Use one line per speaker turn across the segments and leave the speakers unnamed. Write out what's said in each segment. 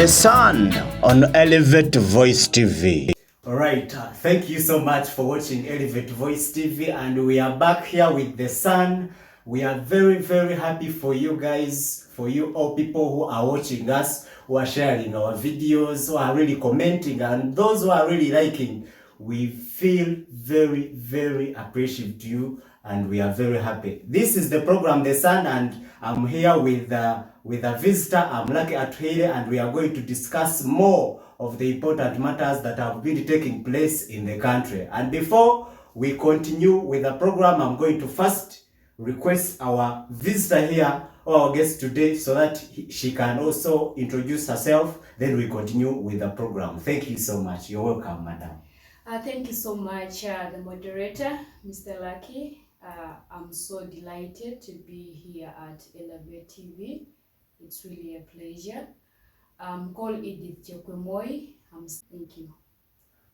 The Sun on Elevate Voice TV.
Alright, thank you so much for watching Elevate Voice TV, and we are back here with The Sun. We are very, very happy for you guys, for you all people who are watching us, who are sharing our videos, who are really commenting, and those who are really liking. We feel very, very appreciative to you, and we are very happy. This is the program The Sun, and I'm here with a visitor. I'm Lucky Atuheire, and we are going to discuss more of the important matters that have been taking place in the country. And before we continue with the program, I'm going to first request our visitor here, or our guest today, so that she can also introduce herself. Then we continue with the program. Thank you so much. You're welcome, madam.
Thank you so much, the moderator, Mr. Lucky. I'm so delighted to be here at Elevate TV. It's really a pleasure. I'm called Ms Chepkwemoi. Thank you.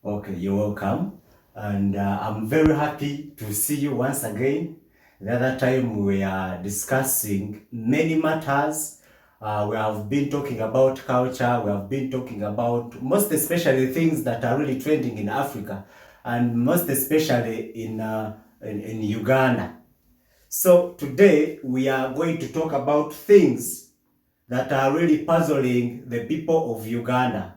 Okay, you're welcome. And I'm very happy to see you once again. The other time we are discussing many matters. We have been talking about culture. We have been talking about most especially things that are really trending in Africa, and most especially in Uganda. So today we are going to talk about things that are really puzzling the people of Uganda,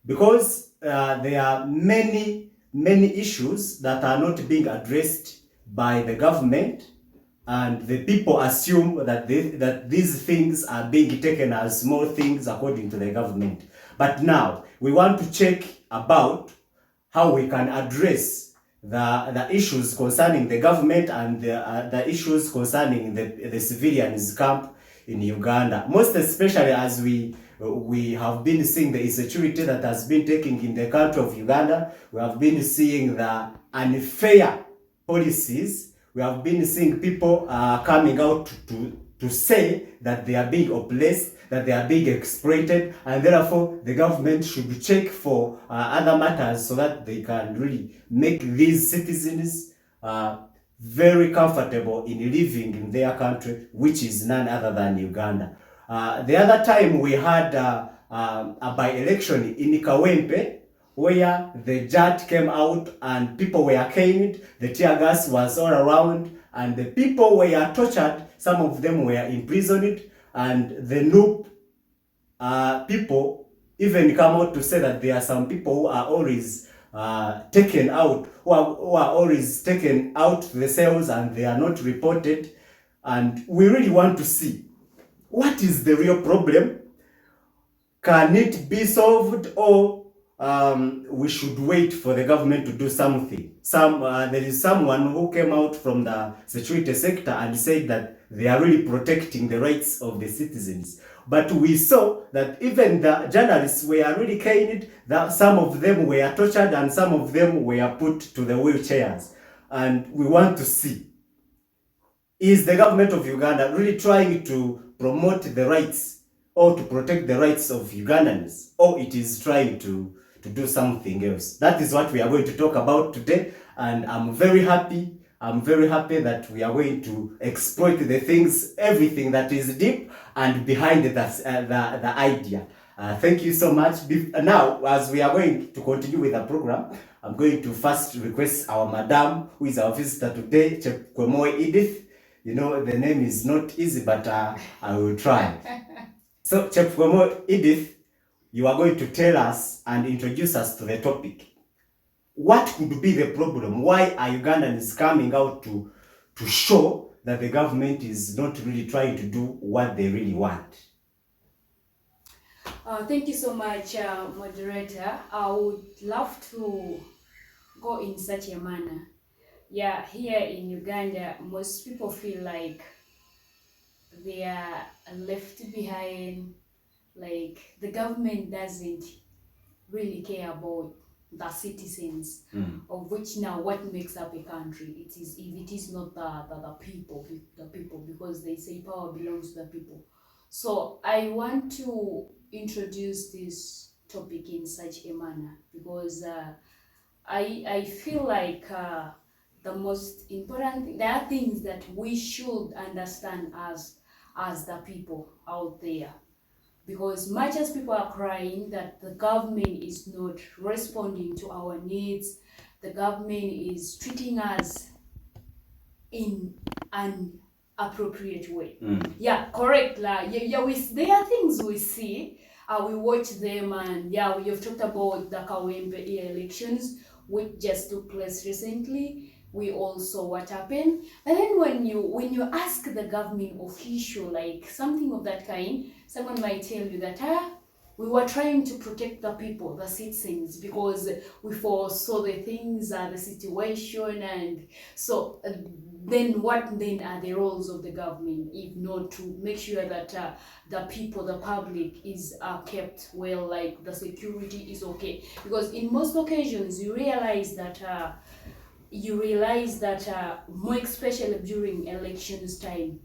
because there are many issues that are not being addressed by the government, and the people assume that these things are being taken as small things according to the government. But now we want to check about how we can address the issues concerning the government and the issues concerning the civilians camp in Uganda, most especially as we have been seeing the insecurity that has been taking in the country of Uganda. We have been seeing the unfair policies. We have been seeing people coming out to say that they are being oppressed, that they are being exploited, and therefore the government should check for other matters so that they can really make these citizens very comfortable in living in their country, which is none other than Uganda. The other time we had a by-election in Kawempe, where the judge came out and people were caned, the tear gas was all around, and the people were tortured. Some of them were imprisoned, and the NUP people even come out to say that there are some people who are always taken out, who are always taken out the cells, and they are not reported. And we really want to see what is the real problem. Can it be solved, or we should wait for the government to do something? There is someone who came out from the security sector and said that they are really protecting the rights of the citizens. But we saw that even the journalists were really caned, that some of them were tortured and some of them were put to the wheelchairs. And we want to see, is the government of Uganda really trying to promote the rights or to protect the rights of Ugandans, or it is trying to do something else? That is what we are going to talk about today, and I'm very happy that we are going to exploit the things, everything that is deep and behind the idea. Thank you so much. Now, as we are going to continue with the program, I'm going to first request our madam, who is our visitor today, Chepkwemoi Edith. You know, the name is not easy, but I will try. So, Chepkwemoi Edith, you are going to tell us and introduce us to the topic. What could be the problem? Why are Ugandans coming out to show that the government is not really trying to do what they really want?
Thank you so much, moderator. I would love to go in such a manner. Yeah, here in Uganda, most people feel like they are left behind, like the government doesn't really care about the citizens, of which now what makes up a country, it is, if it is not the people, because they say power belongs to the people. So I want to introduce this topic in such a manner because I feel like the most important thing, there are things that we should understand as the people out there. because much as people are crying that the government is not responding to our needs, the government is treating us in an appropriate way. Yeah, correct. There are things we see, we watch them, and yeah, we have talked about the Kawempe elections, which just took place recently. We all saw what happened. But then when you ask the government official, like something of that kind, someone might tell you that we were trying to protect the people, the citizens, because we foresaw the things, the situation, and so then what then are the roles of the government if not to make sure that the people, the public is kept well, like the security is okay? Because in most occasions you realize that more especially during elections time,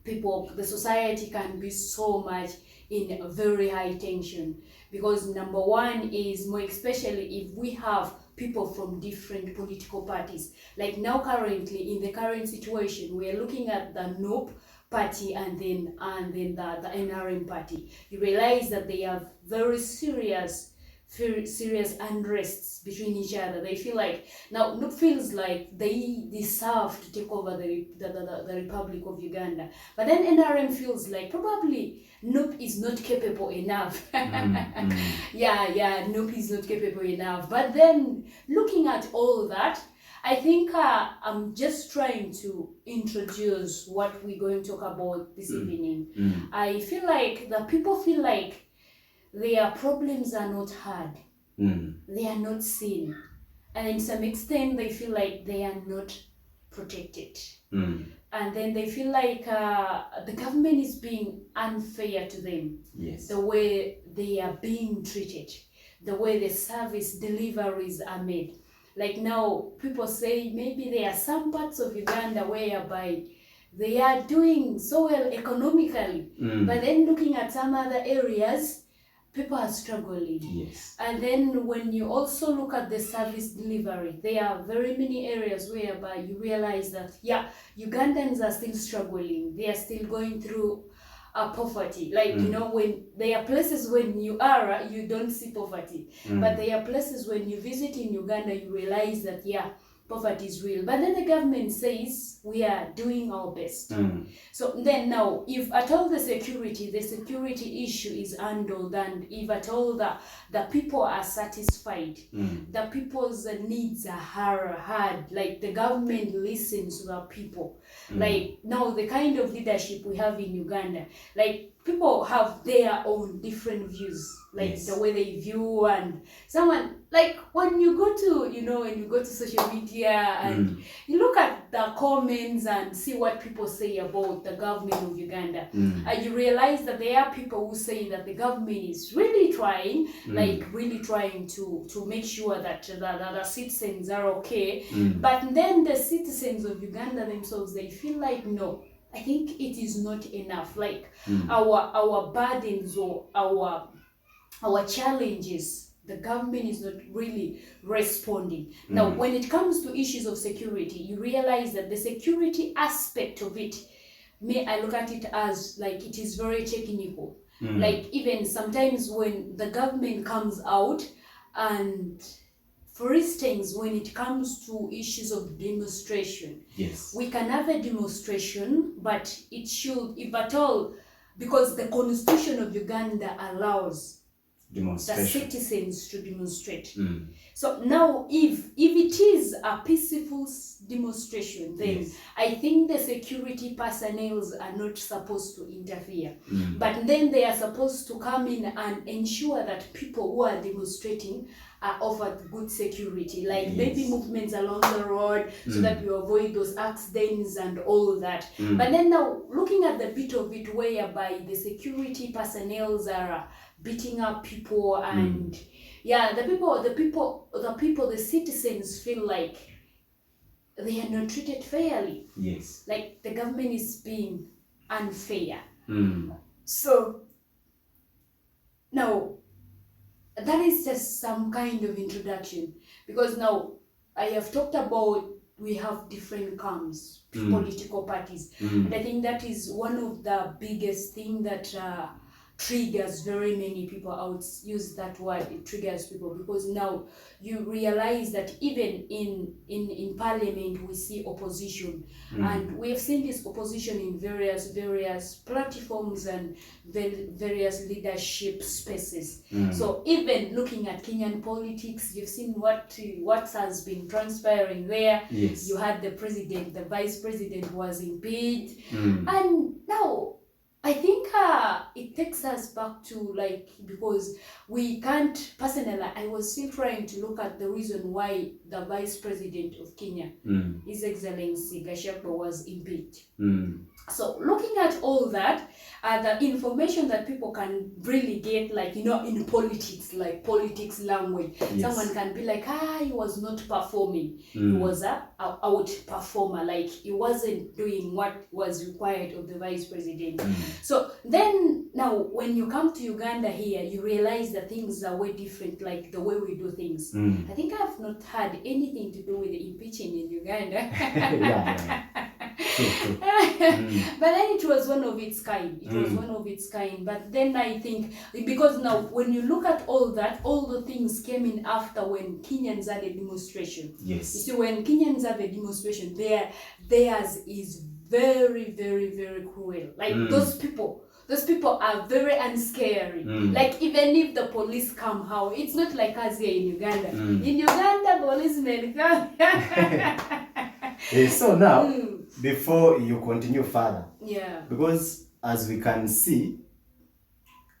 the society can be so much in a very high tension, because number one is more especially if we have people from different political parties. Like now currently in the current situation, we are looking at the NOP party and then the NRM party. You realize that they have very serious unrests between each other. They feel like now NUP feels like they deserve to take over the Republic of Uganda, but then NRM feels like probably NUP is not capable enough. Yeah, NUP is not capable enough. But then looking at all that, I think I'm just trying to introduce what we're going to talk about this evening. I feel like the people feel like their problems are not heard, they are not seen, and in some extent they feel like they are not protected. And then they feel like the government is being unfair to them.
Yes.
The way they are being treated, the way the service deliveries are made. Like now people say maybe there are some parts of Uganda whereby they are doing so well economically, but then looking at some other areas, people are struggling.
Yes.
And then when you also look at the service delivery, there are very many areas whereby you realize that, yeah, Ugandans are still struggling. They are still going through poverty. Like, you know, when there are places when you don't see poverty. But there are places when you visit in Uganda, you realize that, yeah, poverty is real. But then the government says we are doing our best. So then now, if at all the security issue is handled, and if at all the people are satisfied, the people's needs are heard, like the government listens to the people. Like now, the kind of leadership we have in Uganda, like people have their own different views, like the way they view, and someone, like when you go to social media and you look at the comments and see what people say about the government of Uganda, and you realize that there are people who say that the government is really trying, like really trying to make sure that the citizens are okay, but then the citizens of Uganda themselves, they feel like, no, I think it is not enough. Like our burdens or our challenges, the government is not really responding. Now, when it comes to issues of security, you realize that the security aspect of it, I look at it as like it is very technical. Like even sometimes when the government comes out, and for instance, when it comes to issues of demonstration, we can have a demonstration, but it should, if at all, because the Constitution of Uganda allows the citizens to demonstrate. So now, if it is a peaceful demonstration, then I think the security personnel are not supposed to interfere. But then they are supposed to come in and ensure that people who are demonstrating are offered good security, like maybe movements along the road, so that you avoid those accidents and all that. But then now, looking at the bit of it whereby the security personnel are beating up people, and the citizens feel like they are not treated fairly. Like the government is being unfair. So now, that is just some kind of introduction, because now I have talked about we have different camps, political parties, and I think that is one of the biggest thing that triggers very many people. I would use that word, it triggers people, because now you realize that even in parliament we see opposition, and we have seen this opposition in various platforms and various leadership spaces. So even looking at Kenyan politics, you've seen what has been transpiring there.
Yes.
You had the president, the vice president was impeached, and now I think it takes us back to, like, because we can't, personally, I was still trying to look at the reason why the vice president of Kenya, His Excellency Gachagua, was impeached. So looking at all that, the information that people can really get, like, you know, in politics, like politics language, someone can be like, he was not performing. He was a out performer, like he wasn't doing what was required of the vice president. So then now when you come to Uganda here, you realize that things are way different, like the way we do things. I think I've not had anything to do with the impeaching in Uganda.
True.
But then it was one of its kind. It was one of its kind. But then I think, because now when you look at all that, all the things came in after when Kenyans had a demonstration.
Yes.
You see, when Kenyans have a demonstration, theirs is very, very, very cruel. Like those people are very unscary. Like even if the police come, how it's not like us here in Uganda. In Uganda, policemen come.
So now, before you continue further,
because
as we can see,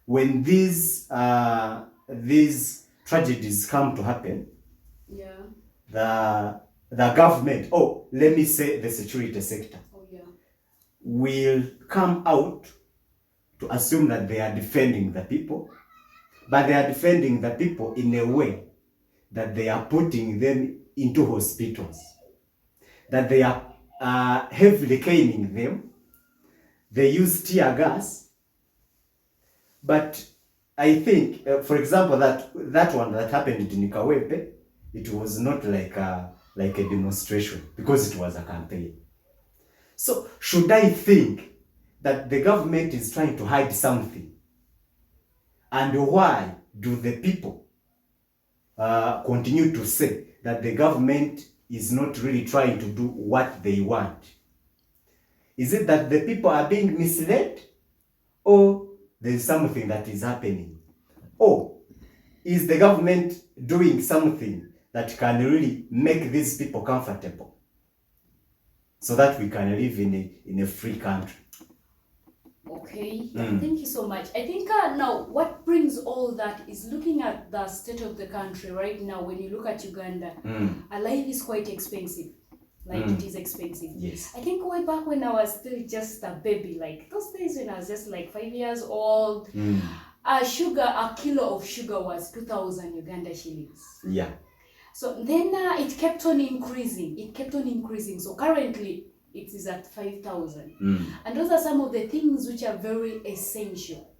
when these tragedies come to happen, the government, let me say the security sector, will come out to assume that they are defending the people, but they are defending the people in a way that they are putting them into hospitals, that they are heavily caning them. They use tear gas. But I think, for example, that one that happened in Kawepe, it was not like a demonstration, because it was a campaign. So should I think that the government is trying to hide something? And why do the people continue to say that the government is not really trying to do what they want? Is it that the people are being misled, or there is something that is happening? Or is the government doing something that can really make these people comfortable so that we can live in a free country?
Okay, thank you so much. I think now what brings all that is looking at the state of the country right now. When you look at Uganda, a life is quite expensive. Like it is expensive.
Yes.
I think way back when I was still just a baby, like those days when I was just like 5 years old, a kilo of sugar was 2,000 Uganda shillings.
Yeah.
So then it kept on increasing. So currently it is at 5,000. And those are some of the things which are very essential.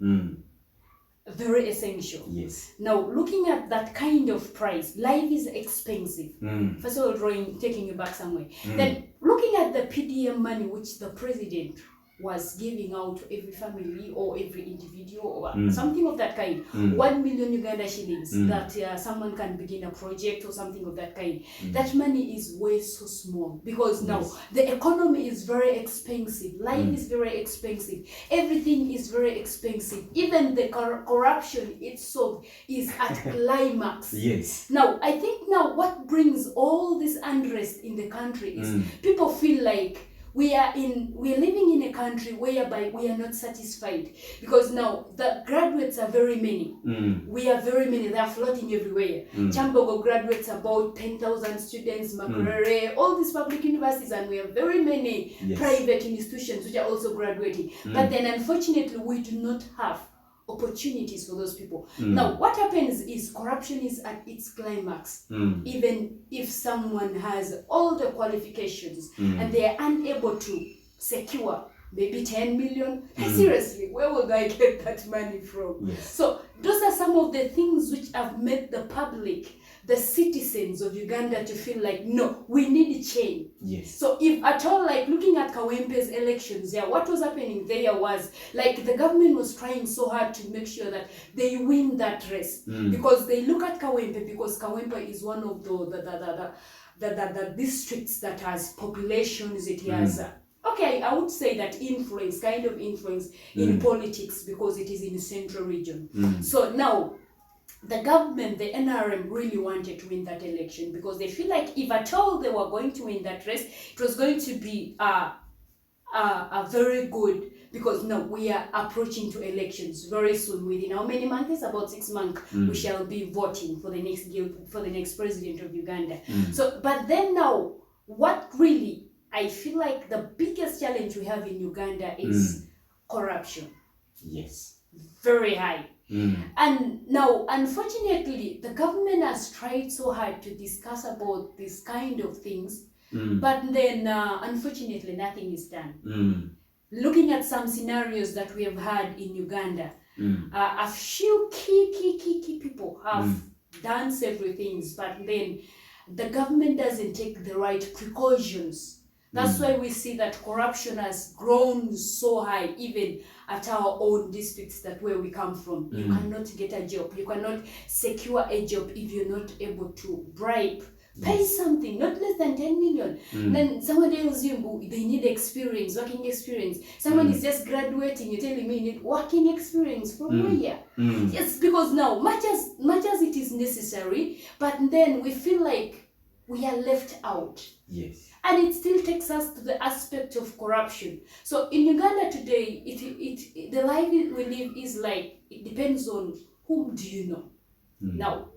Very essential.
Yes.
Now, looking at that kind of price, life is expensive. First of all, taking you back somewhere. Then looking at the PDM money which the president was giving out to every family or every individual or something of that kind, 1 million Uganda shillings, that someone can begin a project or something of that kind. That money is way so small, because now the economy is very expensive, life is very expensive, everything is very expensive, even the corruption itself is at climax.
Yes.
Now I think now what brings all this unrest in the country is people feel like we are living in a country whereby we are not satisfied, because now the graduates are very many. We are very many. They are floating everywhere. Chambogo graduates about 10,000 students, Makerere, all these public universities, and we have very many private institutions which are also graduating. But then unfortunately we do not have opportunities for those people. Now what happens is corruption is at its climax. Even if someone has all the qualifications and they are unable to secure maybe 10 million, seriously, where will I get that money from? So those are some of the things which have made the the citizens of Uganda to feel like, no, we need change.
Yes.
So if at all, like looking at Kawempe's elections, what was happening there was like the government was trying so hard to make sure that they win that race, because they look at Kawempe, because Kawempe is one of the districts that has populations, it has okay, I would say that kind of influence in politics, because it is in the central region. So now the government, the NRM, really wanted to win that election, because they feel like if at all they were going to win that race, it was going to be a very good, because now we are approaching to elections very soon. Within how many months? About 6 months, we shall be voting for the next president of Uganda. So, but then now, what really I feel like the biggest challenge we have in Uganda is corruption.
Yes.
Very high. And now, unfortunately, the government has tried so hard to discuss about this kind of things, but then, unfortunately, nothing is done. Looking at some scenarios that we have had in Uganda, a few key people have done several things, but then the government doesn't take the right precautions. That's why we see that corruption has grown so high, even at our own districts, that where we come from. You cannot get a job. You cannot secure a job if you're not able to bribe. Pay something, not less than 10 million. Then someone tells you they need experience, working experience. Someone is just graduating, you're telling me you need working experience from where? Yes, because now, much as it is necessary, but then we feel like we are left out.
Yes.
And it still takes us to the aspect of corruption. So in Uganda today, the life we live is like, it depends on whom do you know. Now,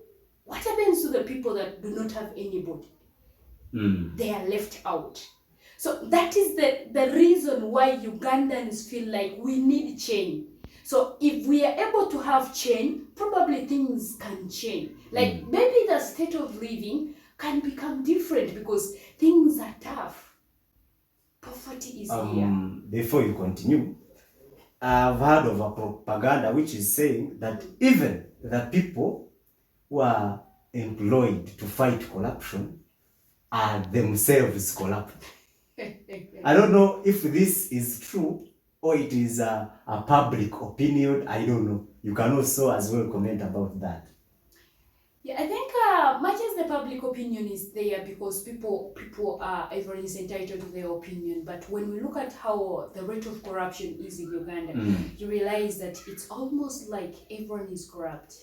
what happens to the people that do not have anybody? They are left out. So that is the reason why Ugandans feel like we need change. So if we are able to have change, probably things can change. Like maybe the state of living can become different, because things are tough. Poverty is here.
Before you continue, I've heard of a propaganda which is saying that even the people who are employed to fight corruption are themselves corrupt. I don't know if this is true or it is a public opinion. I don't know. You can also as well comment about that.
Yeah, I think much as the public opinion is there, because people everyone is entitled to their opinion, but when we look at how the rate of corruption is in Uganda, you realize that it's almost like everyone is corrupt.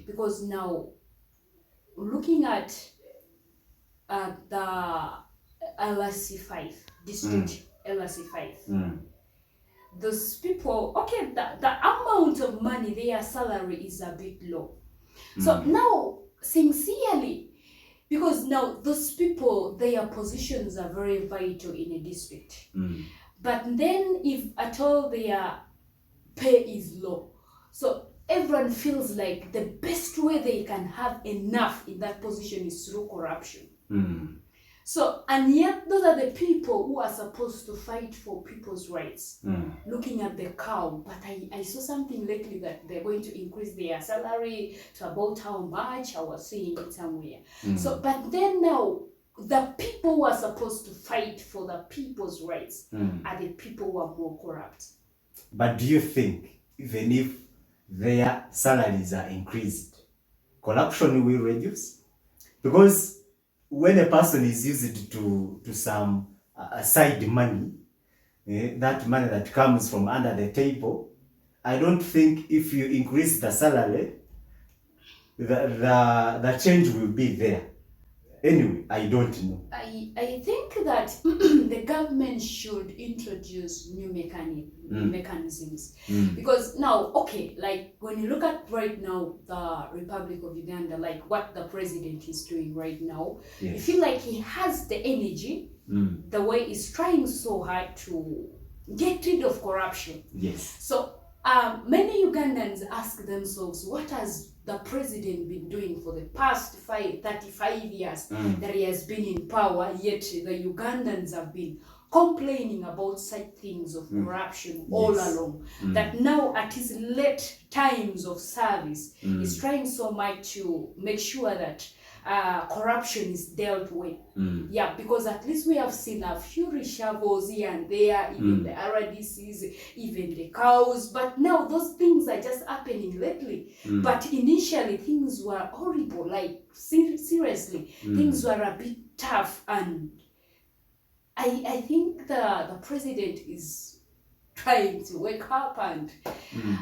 Because now, looking at the LRC5 district, LRC5, those people, okay, the amount of money, their salary is a bit low. So now, sincerely, because now those people, their positions are very vital in a district. But then if at all their pay is low, so everyone feels like the best way they can have enough in that position is through corruption. So, and yet those are the people who are supposed to fight for people's rights. Looking at the cow, but I saw something lately that they're going to increase their salary to about how much. I was seeing it somewhere. So, but then now, the people who are supposed to fight for the people's rights are the people who are more corrupt.
But do you think, even if their salaries are increased, corruption will reduce? Because when a person is used to some side money, that money that comes from under the table, I don't think if you increase the salary, the change will be there. Anyway, I don't know.
I think that the government should introduce new mechanisms. Because now, okay, like when you look at right now, the Republic of Uganda, like what the president is doing right now, you feel like he has the energy, the way he's trying so hard to get rid of corruption.
Yes.
So many Ugandans ask themselves, what has the president been doing for the past 35 years that he has been in power, yet the Ugandans have been complaining about such things of corruption all along. That now at his late times of service, he's trying so much to make sure that corruption is dealt with. Yeah, because at least we have seen a few reshuffles here and there, even the RDCs, even the cows. But now those things are just happening lately. But initially things were horrible, like seriously, things were a bit tough, and I think the president is trying to wake up and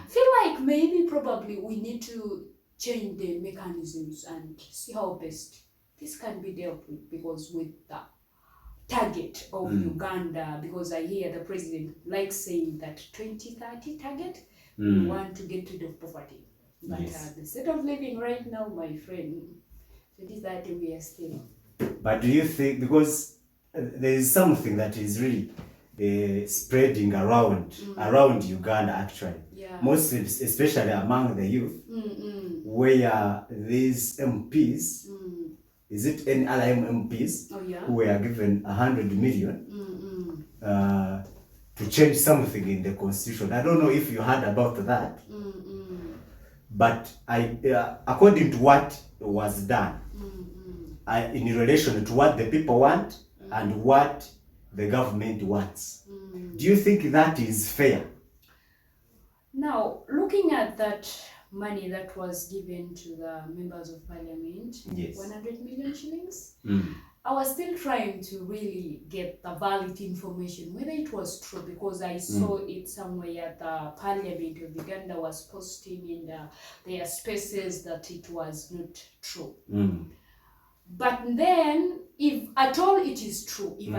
feel like maybe probably we need to change the mechanisms and see how best this can be dealt with, because with the target of Uganda, because I hear the president likes saying that 2030 target, we want to get rid of poverty. But the state of living right now, my friend, 2030 we are still.
But do you think, because there is something that is really spreading around Uganda actually, mostly especially among the youth, where these MPs, is it NRM MPs, who were given 100 million to change something in the constitution? I don't know if you heard about that, but according to what was done, in relation to what the people want and what the government wants, do you think that is fair?
Now, looking at that money that was given to the members of parliament, 100 million shillings, I was still trying to really get the valid information, whether it was true, because I saw it somewhere. The parliament of Uganda was posting in their spaces that it was not true. But then, if at all it is true, it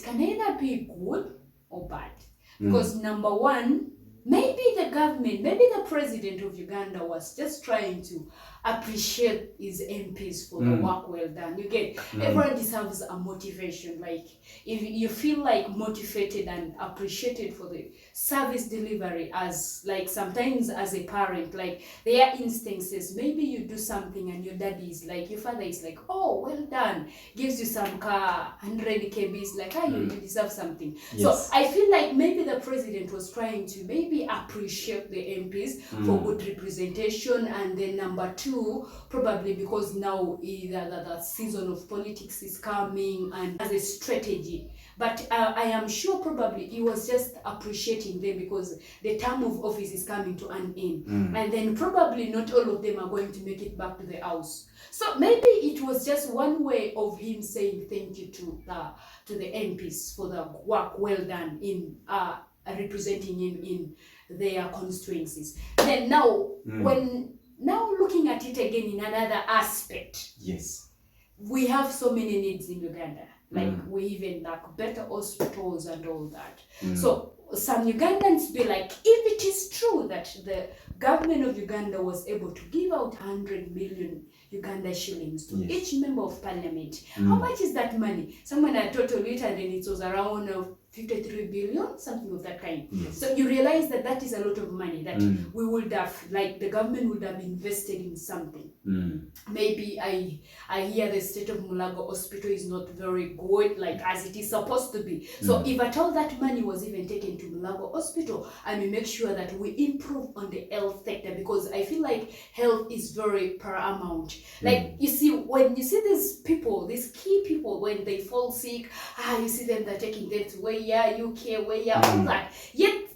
can either be good or bad. Because number one, maybe the government, maybe the president of Uganda was just trying to appreciate his MPs for the work well done. You get, everyone deserves a motivation. Like, if you feel like motivated and appreciated for the service delivery, as like sometimes as a parent, like there are instances, maybe you do something and your daddy is like, your father is like, oh, well done, gives you some car, 100 kbs, like, you deserve something. So I feel like maybe the president was trying to maybe appreciate the MPs for good representation, and then number two, probably because now the season of politics is coming and as a strategy. But I am sure probably he was just appreciating them because the term of office is coming to an end. And then probably not all of them are going to make it back to the house. So maybe it was just one way of him saying thank you to the MPs for the work well done in representing him in their constituencies. Then now, now looking at it again in another aspect, we have so many needs in Uganda. Like we even lack better hospitals and all that. So some Ugandans be like, if it is true that the government of Uganda was able to give out 100 million Uganda shillings to each member of parliament, how much is that money? Someone had totaled it and then it was around 53 billion, something of that kind. So you realize that that is a lot of money that we would have, like the government would have invested in something. Maybe I hear the state of Mulago Hospital is not very good, like as it is supposed to be. So if at all that money was even taken to Mulago Hospital, I may make sure that we improve on the health sector, because I feel like health is very paramount. Like you see, when you see these people, these key people, when they fall sick, you see them, they're taking them to where UK, all that. Yet,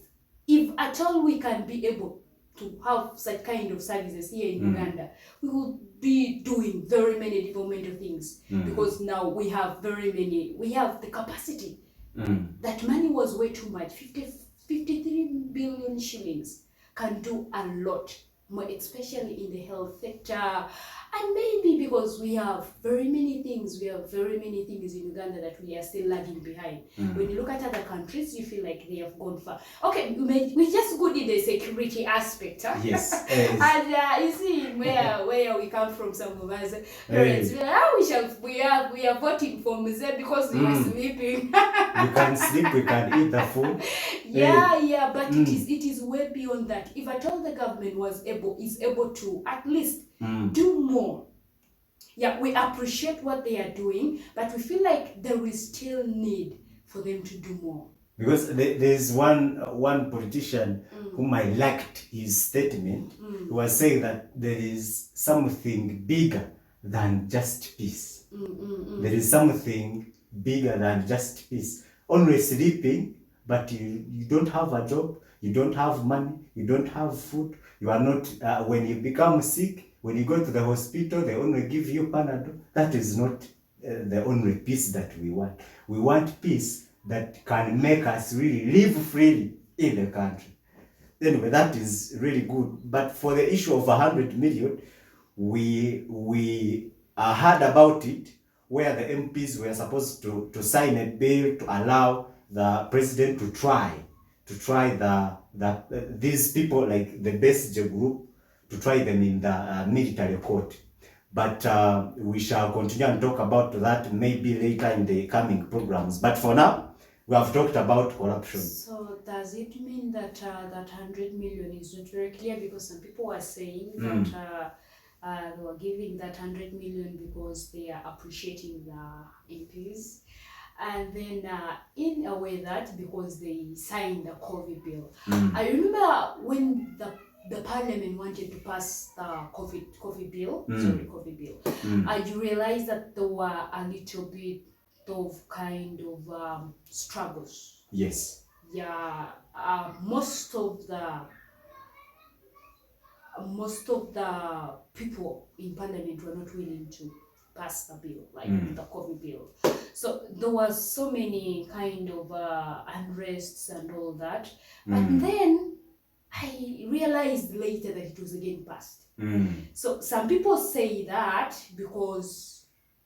if at all we can be able to have such kind of services here in Uganda, we will be doing very many developmental things, because now we have we have the capacity. That money was way too much. 53 billion shillings can do a lot more, especially in the health sector. And maybe because we have very many things in Uganda that we are still lagging behind. When you look at other countries, you feel like they have gone far. Okay, we're just good in the security aspect. Huh? And you see where we come from, some of us parents, we are voting for Mzee because we are sleeping.
We can sleep, we can eat the food.
But it is way beyond that. If at all the government is able to at least do more. yeah, we appreciate what they are doing, but we feel like there is still need for them to do more.
Because there's one politician whom I liked his statement. He was saying that there is something bigger than just peace. There is something bigger than just peace. Always sleeping, but you don't have a job, you don't have money, you don't have food, you are not, when you become sick, when you go to the hospital, they only give you Panadol. That is not the only peace that we want. We want peace that can make us really live freely in the country. Anyway, that is really good. But for the issue of 100 million, we heard about it, where the MPs were supposed to sign a bill to allow the president to try these people, like the Besigye group, to try them in the military court. But we shall continue and talk about that maybe later in the coming programs. But for now, we have talked about corruption.
So does it mean that that 100 million is not very clear? Because some people were saying that they were giving that 100 million because they are appreciating the MPs. And then in a way that because they signed the COVID bill. I remember when the parliament wanted to pass the COVID bill, you realized that there were a little bit of kind of struggles.
Yes.
Yeah, most of the people in parliament were not willing to pass the bill, like the COVID bill. So there was so many kind of unrests and all that. But then I realized later that it was again passed. So some people say that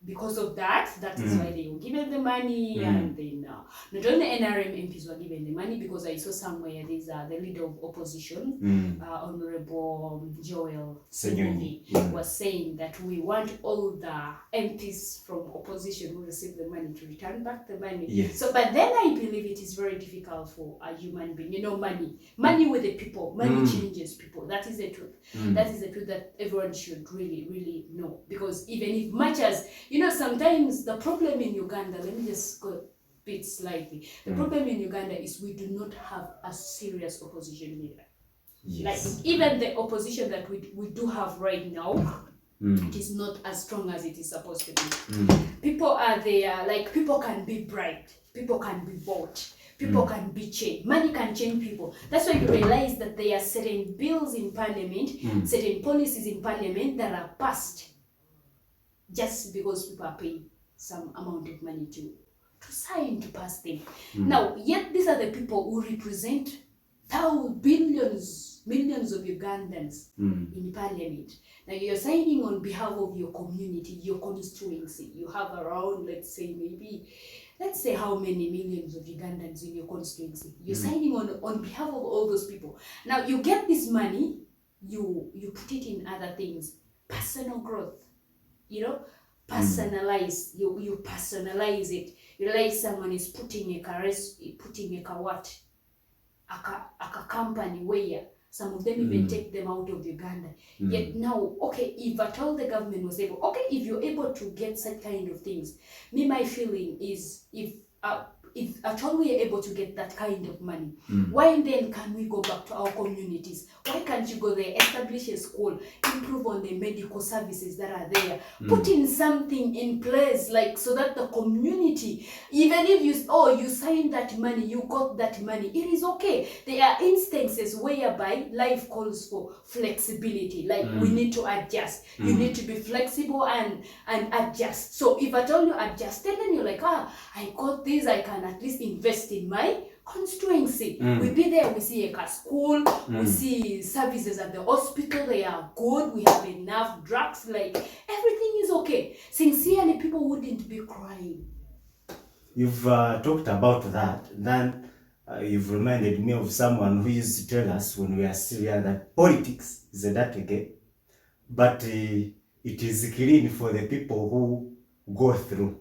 because of that is why they were given the money, and then not only NRM MPs were given the money, because I saw somewhere there's the leader of opposition, Honorable Joel Senyonyi, was saying that we want all the MPs from opposition who receive the money to return back the money.
Yes.
So, but then I believe it is very difficult for a human being. You know, money with the people, money changes people. That is the truth. That is the truth that everyone should really, really know. Because even if much as, you know, sometimes the problem in Uganda, let me just go a bit slightly. The problem in Uganda is we do not have a serious opposition leader.
Yes.
Like even the opposition that we do have right now, it is not as strong as it is supposed to be. People are there, like people can be bribed, people can be bought, people can be changed. Money can change people. That's why you realize that there are certain bills in parliament, certain policies in parliament that are passed just because people are paying some amount of money to sign to pass them. Now, yet these are the people who represent millions of Ugandans in parliament. Now you're signing on behalf of your community, your constituency. You have around, let's say how many millions of Ugandans in your constituency. You're signing on behalf of all those people. Now you get this money, you put it in other things, personal growth. You know, personalize. You personalize it. You realize someone is putting a company where some of them even take them out of Uganda. Yet now, okay, if at all the government was able, okay, if you're able to get such kind of things, my feeling is if at all we are able to get that kind of money, why then can we go back to our communities? Why can't you go there, establish a school, improve on the medical services that are there, put in something in place, like so that the community, even if you signed that money, you got that money, it is okay. There are instances whereby life calls for flexibility, like we need to adjust. You need to be flexible and adjust. So if at all you adjusted, then you're like, I got this, I can at least invest in my constituency. We be there, we see a school, we see services at the hospital, they are good, we have enough drugs, like everything is okay. Sincerely, people wouldn't be crying.
You've talked about that. Then you've reminded me of someone who used to tell us when we are still here that politics is a dirty game, but it is clean for the people who go through.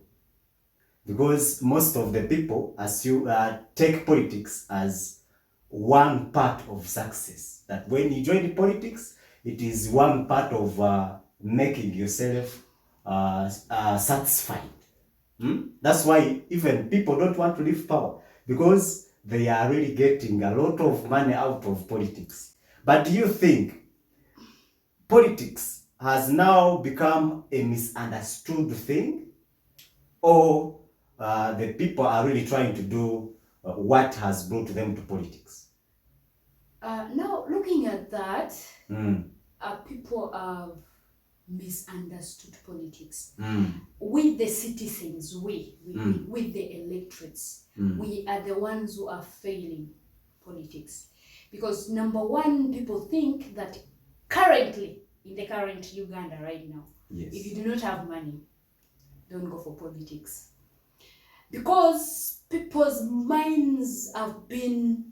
Because most of the people take politics as one part of success. That when you join politics, it is one part of making yourself satisfied. That's why even people don't want to leave power, because they are really getting a lot of money out of politics. But do you think politics has now become a misunderstood thing, or the people are really trying to do what has brought them to politics?
Now, looking at that, people have misunderstood politics. We, the citizens, we the electorates, we are the ones who are failing politics. Because number one, people think that currently, in the current Uganda right now, if you do not have money, don't go for politics. Because people's minds have been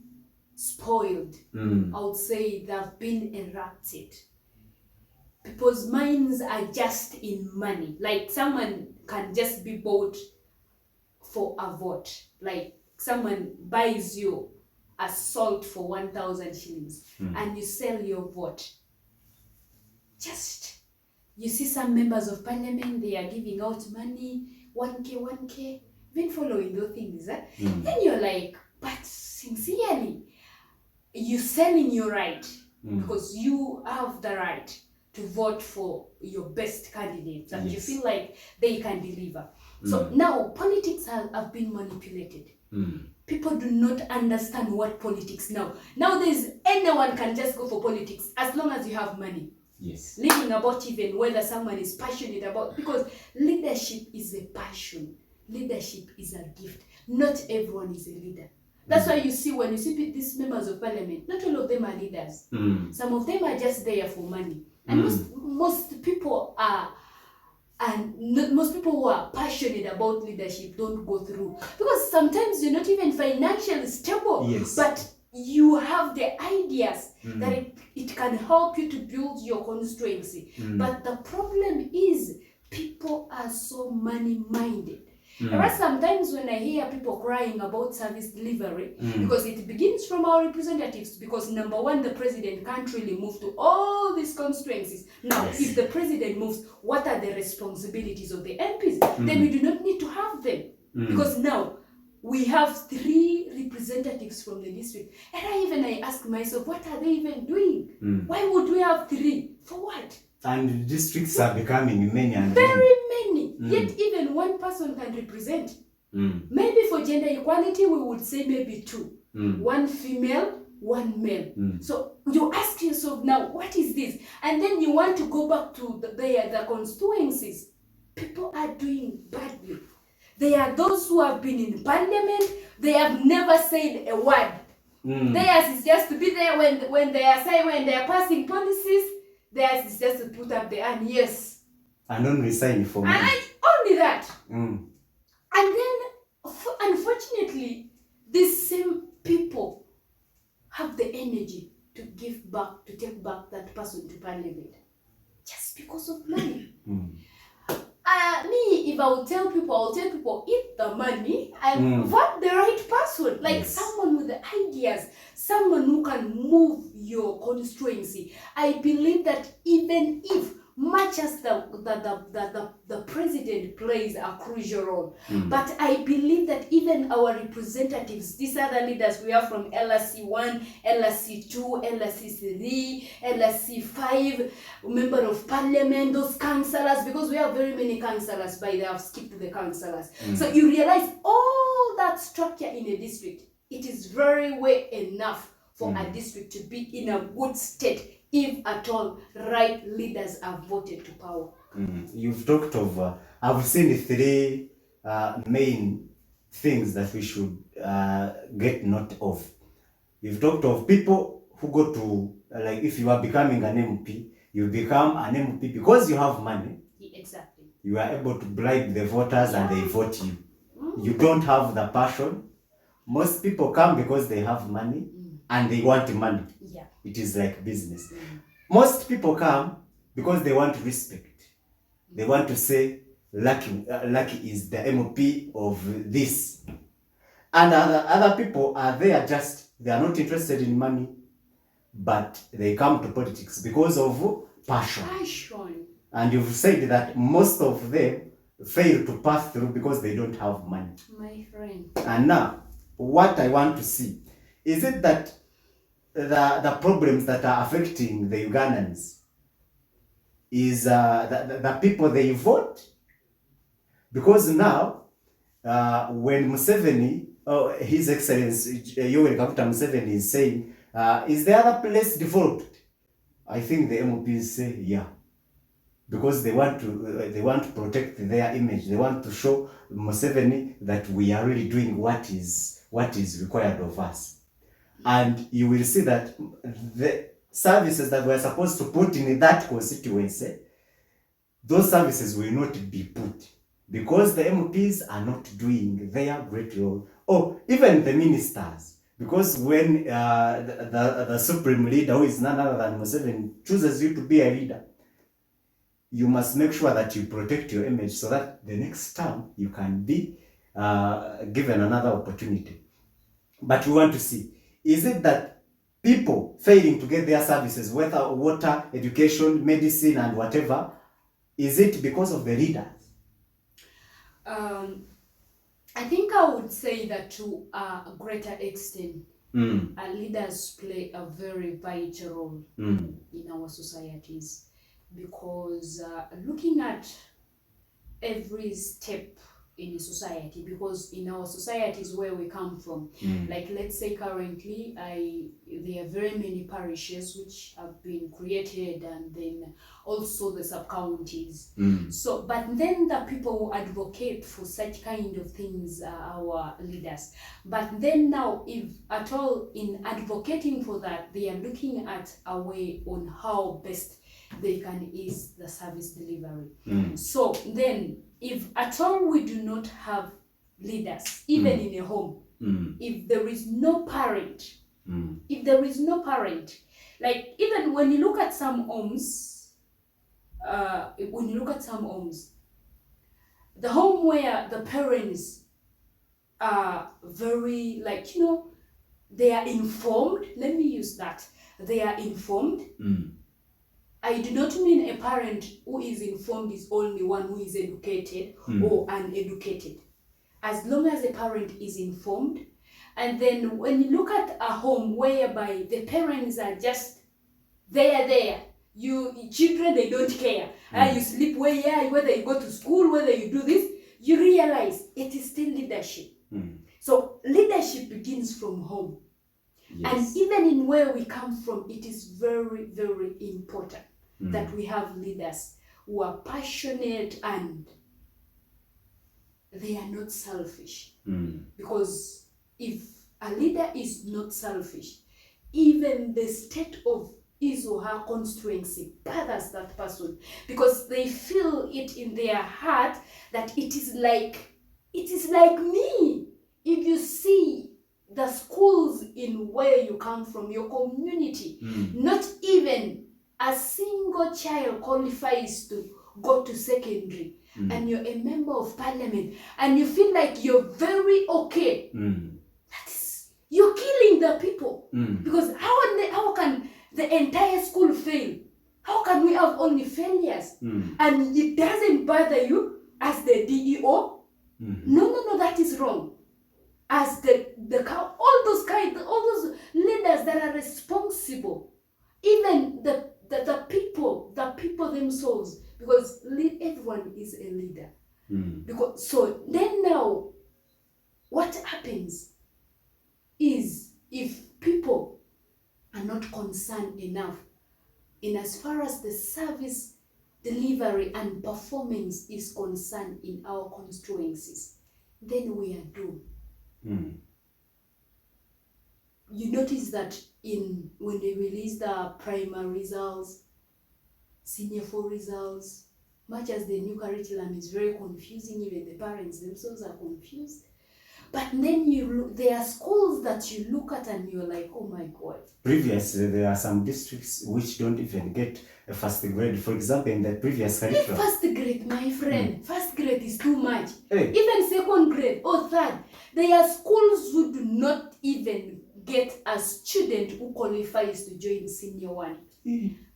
spoiled. I would say they have been erupted. People's minds are just in money. Like someone can just be bought for a vote. Like someone buys you a salt for 1,000 shillings and you sell your vote. Just, you see some members of parliament, they are giving out money, 1K, been following those things. Then you're like, but sincerely, you're selling your right because you have the right to vote for your best candidates and you feel like they can deliver. So now politics have been manipulated. People do not understand what politics now. Nowadays, anyone can just go for politics as long as you have money. Leaving about even whether someone is passionate about, because leadership is a passion. Leadership is a gift. Not everyone is a leader. That's why you see, when you see these members of parliament, not all of them are leaders. Some of them are just there for money. And most people are, and most people who are passionate about leadership don't go through. Because sometimes you're not even financially stable, but you have the ideas that it can help you to build your constituency. But the problem is people are so money-minded. Whereas sometimes when I hear people crying about service delivery, because it begins from our representatives, because number one, the president can't really move to all these constituencies. Now, if the president moves, what are the responsibilities of the MPs? Then we do not need to have them. Because now, we have 3 representatives from the district. And I ask myself, what are they even doing? Why would we have 3? For what?
And districts are becoming many and
very many. Yet even one person can represent. Maybe for gender equality, we would say maybe 2. 1 female, 1 male. So you ask yourself now, what is this? And then you want to go back to the constituencies. People are doing badly. They are those who have been in parliament. They have never said a word. Theirs is just to be there when they are passing policies. Theirs is just to put up the hand,
and only sign for money.
And only that. And then, unfortunately, these same people have the energy to give back, to take back that person to parliament, just because of money. Me, if I will tell people, I'll tell people, eat the money and vote the right person. Like someone with the ideas, someone who can move your constituency. I believe that even if, much as the president plays a crucial role, but I believe that even our representatives, these other leaders we have from LSC 1, LSC 2, LSC 3, LSC 5, member of parliament, those councillors, because we have very many councillors, but they have skipped the councillors. So you realize all that structure in a district, it is very well enough for a district to be in a good state, if at all right leaders are voted to power.
You've talked of, I've seen 3 main things that we should get note of. You've talked of people who go to, like if you are becoming an MP, you become an MP because you have money.
Exactly.
You are able to bribe the voters and they vote you. You don't have the passion. Most people come because they have money and they want money. It is like business. Most people come because they want respect. They want to say, Lucky is the MP of this. And other people are there just, they are not interested in money, but they come to politics because of passion. And you've said that most of them fail to pass through because they don't have money.
My friend.
And now, what I want to see, is it that the problems that are affecting the Ugandans is the people they vote? Because now, when Museveni, His Excellency Yoweri Kaguta Museveni is saying, is the other place developed? I think the MPs say, yeah. Because they want to protect their image. They want to show Museveni that we are really doing what is required of us. And you will see that the services that were supposed to put in that constituency, those services will not be put because the MPs are not doing their great role, or even the ministers. Because when the supreme leader, who is none other than Museveni, chooses you to be a leader, you must make sure that you protect your image so that the next time you can be given another opportunity. But we want to see, is it that people failing to get their services, whether water, education, medicine, and whatever, is it because of the leaders?
I think I would say that to a greater extent, leaders play a very vital role in our societies, because looking at every step in a society, because in our societies where we come from, like let's say currently there are very many parishes which have been created, and then also the sub-counties. So but then the people who advocate for such kind of things are our leaders. But then now, if at all in advocating for that, they are looking at a way on how best they can ease the service delivery. So then, if at all we do not have leaders, even in a home, if there is no parent, like even when you look at some homes, the home where the parents are very, like, you know, they are informed, let me use that, they are informed. I do not mean a parent who is informed is only one who is educated or uneducated. As long as a parent is informed, and then when you look at a home whereby the parents are just there, children, they don't care. You sleep whether you go to school, whether you do this, you realize it is still leadership. So leadership begins from home. Yes. And even in where we come from, it is very, very important that we have leaders who are passionate and they are not selfish. Because if a leader is not selfish, even the state of his or her constituency bothers that person, because they feel it in their heart that it is like me. If you see the schools in where you come from, your community, not even a single child qualifies to go to secondary, and you're a member of parliament, and you feel like you're very okay. You're killing the people. Because how can the entire school fail? How can we have only failures? And it doesn't bother you as the DEO? No, that is wrong. As all those leaders that are responsible, even the people themselves, because everyone is a leader. Because so then now, what happens is, if people are not concerned enough in as far as the service delivery and performance is concerned in our constituencies, then we are doomed. You notice that when they release the primary results, senior 4 results, much as the new curriculum is very confusing, even the parents themselves are confused. But then there are schools that you look at and you're like, oh my God. Previously, there are some districts which don't even get a first grade. For example, in the previous curriculum. First grade, my friend. First grade is too much. Even second grade or third. There are schools who do not even get a student who qualifies to join senior 1.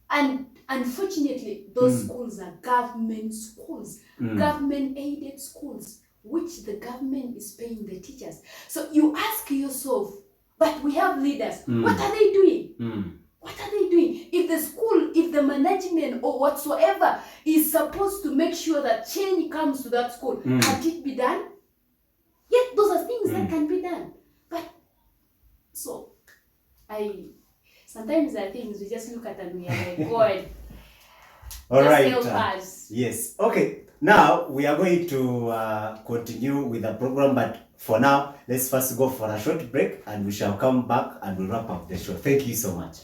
And unfortunately, those schools are government schools, government-aided schools, which the government is paying the teachers. So you ask yourself, but we have leaders. What are they doing? What are they doing? If the school, if the management or whatsoever is supposed to make sure that change comes to that school, can't it be done? Yet those are things that can be done. But so sometimes I think we just look at and we are like, God,
All
just
right.
help us.
Yes. Okay. Now we are going to continue with the program, but for now, let's first go for a short break, and we shall come back and we'll wrap up the show. Thank you so much.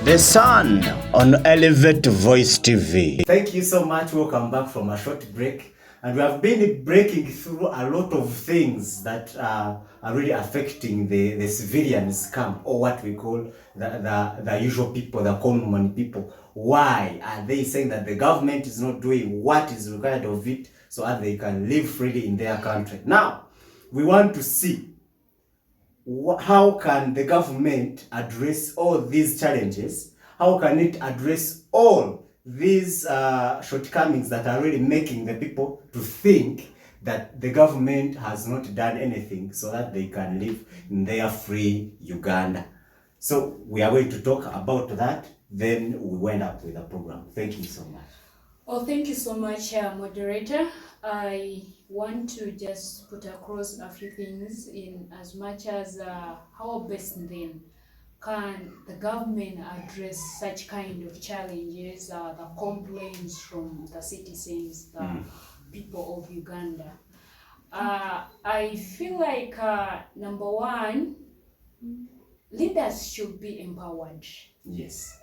The Sun on Elevate Voice TV.
Thank you so much. Welcome back from a short break. And we have been breaking through a lot of things that are really affecting the civilians camp, or what we call the usual people, the common people. Why are they saying that the government is not doing what is required of it so that they can live freely in their country? Now, we want to see how can the government address all these challenges? How can it address all these shortcomings that are really making the people to think that the government has not done anything so that they can live in their free Uganda? So we are going to talk about that. Then we wind up with the program. Thank you so much.
Oh, thank you so much, moderator. I want to just put across a few things in as much as how best then can the government address such kind of challenges, the complaints from the citizens, the people of Uganda. I feel like number one, leaders should be empowered.
Yes.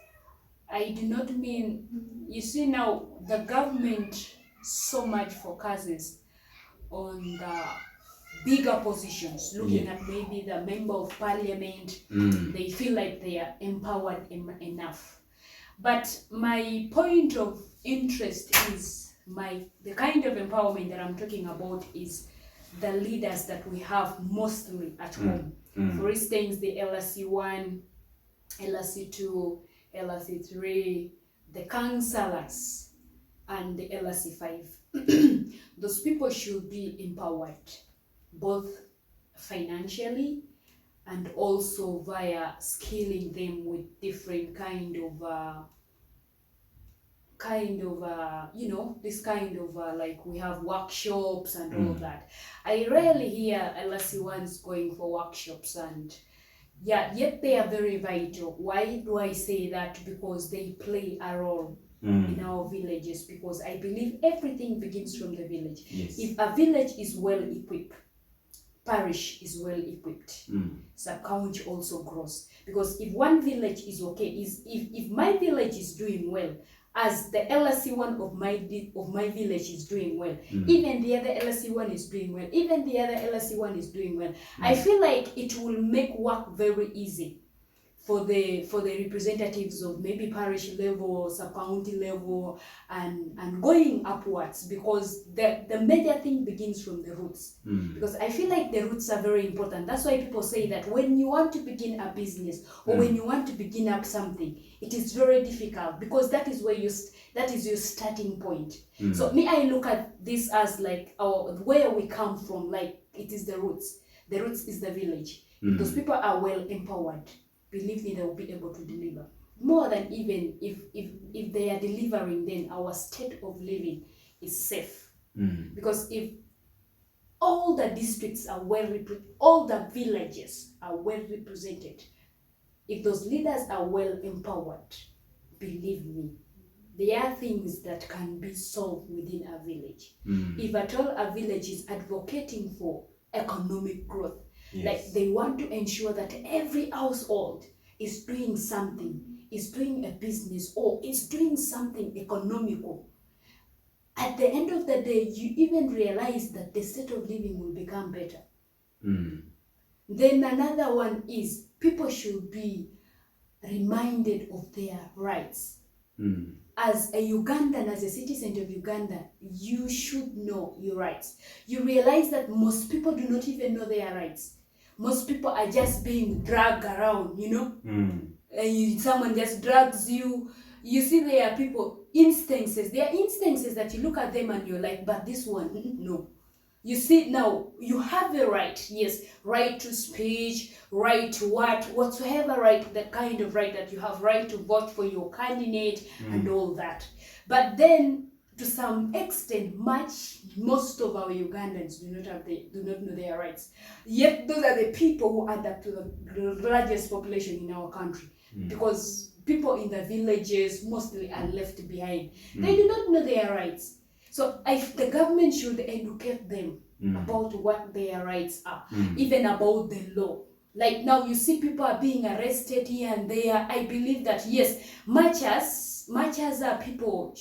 I do not mean, you see now, the government so much focuses on the bigger positions, looking at maybe the member of parliament, they feel like they are empowered enough. But my point of interest is, the kind of empowerment that I'm talking about is the leaders that we have mostly at home. For instance, the LSC1, LSC2, LSC3, the councillors, and the LSC5. Those people should be empowered, both financially and also via skilling them with different kind of this kind of like we have workshops and all that. I rarely hear LSC1s going for workshops, and yet they are very vital. Why do I say that? Because they play a role in our villages, because I believe everything begins from the village.
Yes.
If a village is well equipped, parish is well equipped, sub-county also grows. Because if one village is okay, if my village is doing well, as the LSC1 of my village is doing well, even the other LSC1 is doing well, even the other LSC1 is doing well, I feel like it will make work very easy for the representatives of maybe parish level, sub-county level, and going upwards, because the major thing begins from the roots. Because I feel like the roots are very important. That's why people say that when you want to begin a business or when you want to begin up something, it is very difficult, because that is where that is your starting point. So me, I look at this as like where we come from, like it is the roots. The roots is the village. If those people are well empowered, believe me, they will be able to deliver more than even if they are delivering, then our state of living is safe. Because if all the districts are all the villages are well represented, if those leaders are well empowered, believe me, there are things that can be solved within a village. If at all a village is advocating for economic growth, like they want to ensure that every household is doing something, is doing a business, or is doing something economical, at the end of the day, you even realize that the state of living will become better. Then another one is people should be reminded of their rights. as a Ugandan, as a citizen of Uganda, you should know your rights. You realize that most people do not even know their rights. Most people are just being dragged around, you know? Someone just drags you. You see, there are people, instances. There are instances that you look at them and you're like, but this one, no. You see, now, you have a right, yes, right to speech, right to whatsoever right, the kind of right that you have, right to vote for your candidate and all that. But then, to some extent, most of our Ugandans do not know their rights. Yet, those are the people who add up to the largest population in our country. Because people in the villages mostly are left behind. They do not know their rights. So the government should educate them about what their rights are, even about the law. Like now you see people are being arrested here and there. I believe that yes, much as people,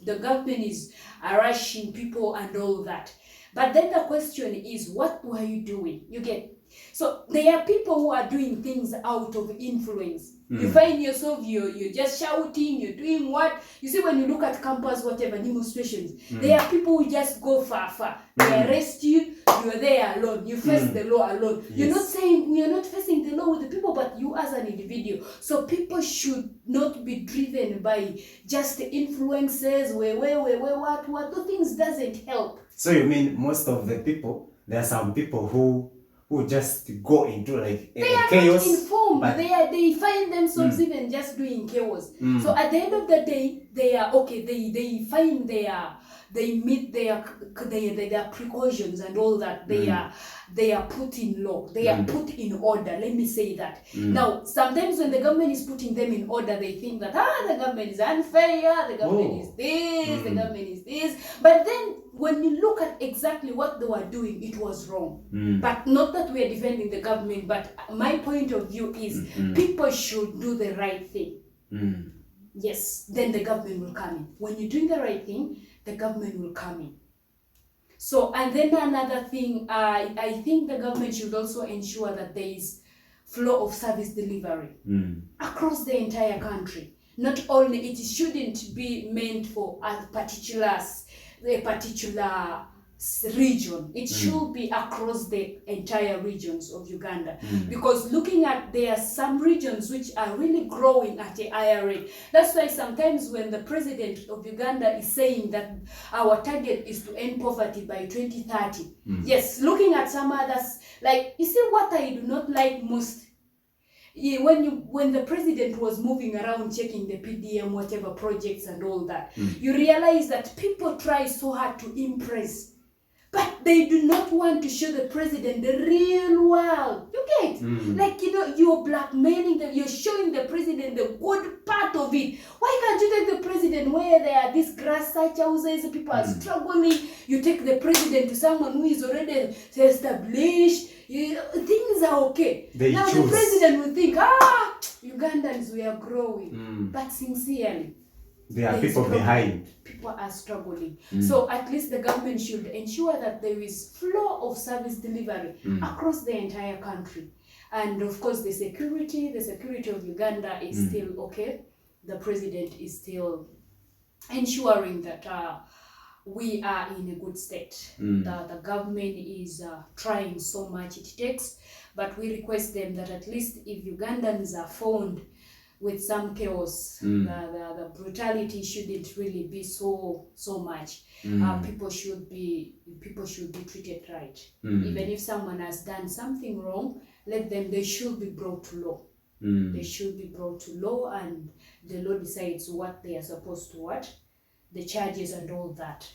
the government is rushing people and all that. But then the question is, what were you doing? You get. So there are people who are doing things out of influence. You find yourself, you're just shouting, you're doing what? You see, when you look at campus, whatever, demonstrations, there are people who just go far. They arrest you, you're there alone. You face the law alone. Yes. You're not facing the law with the people, but you as an individual. So people should not be driven by just influences, what. Those things doesn't help.
So you mean most of the people, there are some people who just go into like
they are
chaos.
Not informed. They find themselves even just doing chaos. So at the end of the day, they are okay. They find they meet their precautions and all that. They are put in law. They are put in order. Let me say that. Now, sometimes when the government is putting them in order, they think that the government is unfair. The government is this. The government is this. But then when you look at exactly what they were doing, it was wrong. But not that we are defending the government, but my point of view is people should do the right thing. Yes, then the government will come in. When you're doing the right thing, the government will come in. So, and then another thing, I think the government should also ensure that there is flow of service delivery across the entire country. Not only, it shouldn't be meant for a particular region. It should be across the entire regions of Uganda. Because looking at, there are some regions which are really growing at a higher rate. That's why sometimes when the president of Uganda is saying that our target is to end poverty by 2030, yes, looking at some others, like, you see what I do not like most, when the president was moving around checking the PDM, whatever projects and all that, you realize that people try so hard to impress, but they do not want to show the president the real world. You get? Like, you're blackmailing them, you're showing the president the good part of it. Why can't you take the president where there are these grass such houses, people are struggling? You take the president to someone who is already established. Things are okay. Now the president will think, Ugandans, we are growing. But sincerely,
there are people behind.
People are struggling. So at least the government should ensure that there is flow of service delivery across the entire country. And of course, the security of Uganda is still okay. The president is still ensuring that we are in a good state. The government is trying so much it takes, but we request them that at least if Ugandans are found with some chaos, the brutality shouldn't really be so much. People should be treated right. Even if someone has done something wrong, they should be brought to law. They should be brought to law, and the law decides what they are supposed to the charges and all that.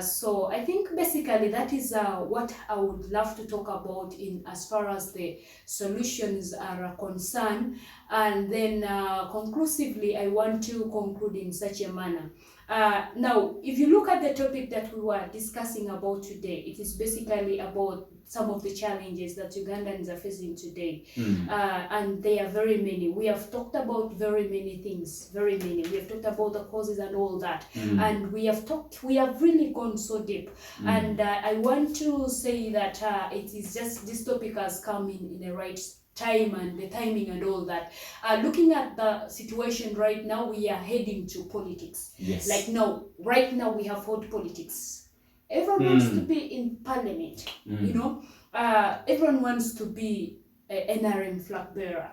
So I think basically that is what I would love to talk about in as far as the solutions are concerned. And then conclusively, I want to conclude in such a manner. Now, if you look at the topic that we were discussing about today, it is basically about some of the challenges that Ugandans are facing today. And they are very many. We have talked about very many things, very many. We have talked about the causes and all that. And we have really gone so deep. And I want to say that it is just, this topic has come in a right time and the timing and all that. Looking at the situation right now, we are heading to politics.
Yes.
Like no, right now we have hot politics. Everyone wants to be in parliament, you know. Everyone wants to be an NRM flag bearer.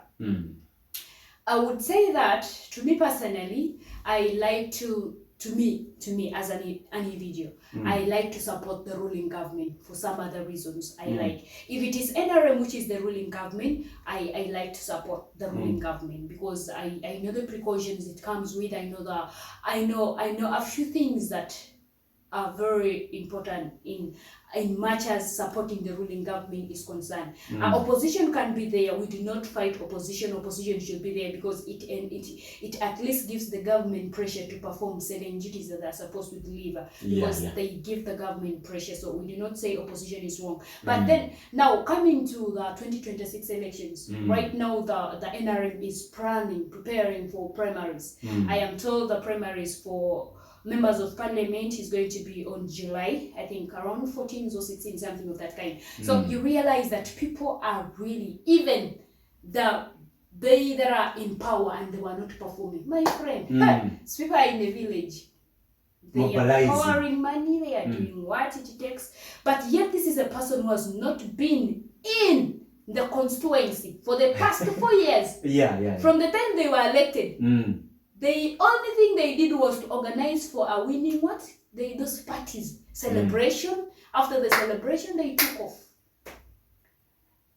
I would say that to me personally, I like to me as an individual, I like to support the ruling government for some other reasons. I like, if it is NRM which is the ruling government, I like to support the ruling government because I know the precautions it comes with. I know a few things that are very important in much as supporting the ruling government is concerned. Opposition can be there. We do not fight opposition. Opposition should be there because it at least gives the government pressure to perform certain duties that they are supposed to deliver because they give the government pressure. So we do not say opposition is wrong. But then now coming to the 2026 elections, right now the NRM is preparing for primaries. I am told the primaries for members of parliament is going to be on July, I think around 14th or 16th, something of that kind. So you realize that people are really, even they that are in power and they were not performing. My friend, people are in the village. They are pouring money, they are doing what it takes. But yet this is a person who has not been in the constituency for the past 4 years. From the time they were elected. The only thing they did was to organize for a winning those parties celebration. After the celebration, they took off.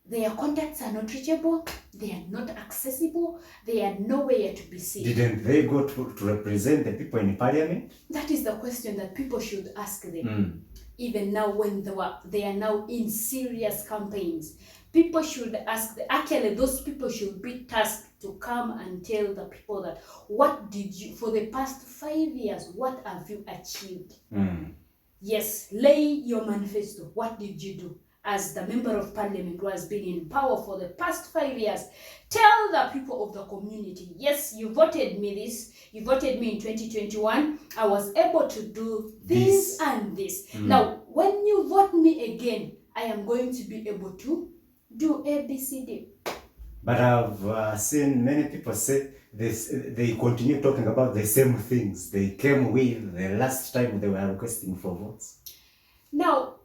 Their contacts are not reachable. They are not accessible. They are nowhere to be seen.
Didn't they go to represent the people in parliament?
That is the question that people should ask them. Even now, when they are now in serious campaigns, people should ask. Actually, those people should be tasked to come and tell the people that what did you, for the past 5 years, what have you achieved? Yes, lay your manifesto. What did you do? As the member of parliament who has been in power for the past 5 years, tell the people of the community, yes, you voted me this, you voted me in 2021, I was able to do this and this. Now, when you vote me again, I am going to be able to do ABCD.
But I've seen many people say this, they continue talking about the same things they came with the last time they were requesting for votes.
Now,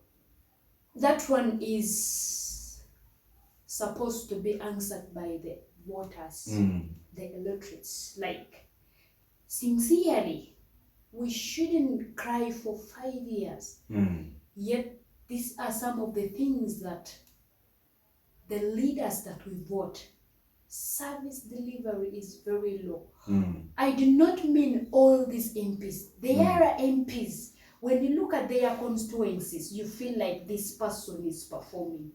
that one is supposed to be answered by the voters, the electorates. Like, sincerely, we shouldn't cry for 5 years. Yet, these are some of the things that the leaders that we vote, service delivery is very low. I do not mean all these MPs. They are MPs. When you look at their constituencies, you feel like this person is performing.